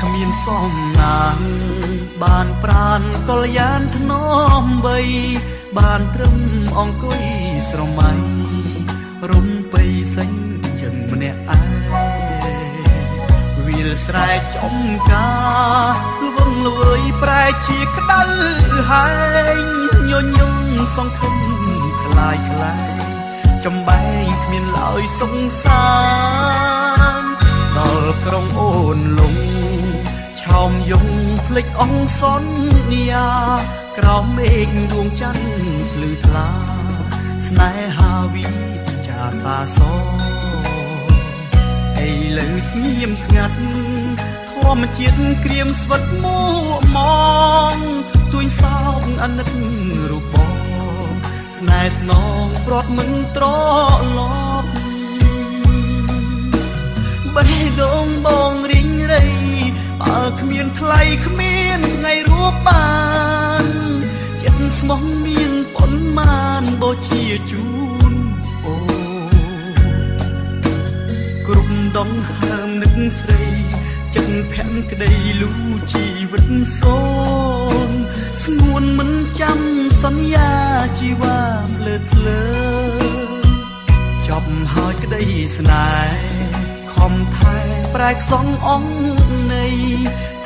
គ្មានសំណាងបានប្រានកល្យានធ្នមបីបានត្រឹមអង្គុយស្រមៃរំពៃសេញយ៉ាងម្នាក់ឯងវាលស្រែចំការលវងលវើយប្រែជាក្តៅហែងញញឹមសង្ឃឹមខ្លាយខ្លាយចំបែងគ្មានឡើយសង្សារដល់ក្រុងអូនលងឆោមយងភ្លេចអងសន្យាក្រោមមេឃដួងច័ន្ទភ្លឺថ្លាស្នេហាវិចាសាសឥឡូវស្ងៀមស្ងាត់ធម្មជាតិក្រៀមស្វិតមួមងទួញសោកអាណិតរូបបងស្នេហ៍ស្នងព្រាត់មិនត្រឡប់បេះដូងបងរីងរៃបើគ្មានថ្លៃគ្មានថ្ងៃរួបបានចិត្តស្មោះមានប៉ុន្មានបូជាជូនអូគ្រប់ដងហើមនឹកស្រីចិត្តភ័ក្រក្តីលូជីវិតសូនស្ងួនមិនចាំសន្យាជីវ៉ាភ្លើតភ្លើចប់ហើយក្តីស្នេហ៍ខំថែប្រែកសងអង្គនៃ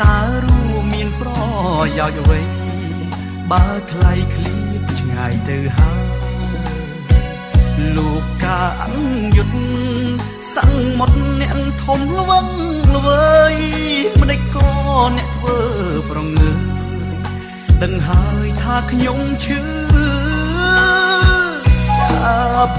តើរួមមានប្រយោជន៍អ្វីបើថ្លៃឃ្លៀតឆ្ងាយទៅហើយលោកកាអង្យុទ្ធសੰងមុតអ្នកធំល្វឹងល្វើយម្ដេចក៏អ្នកធ្វើប្រងើដឹងហើយថាខ្ញុំឈឺចាប់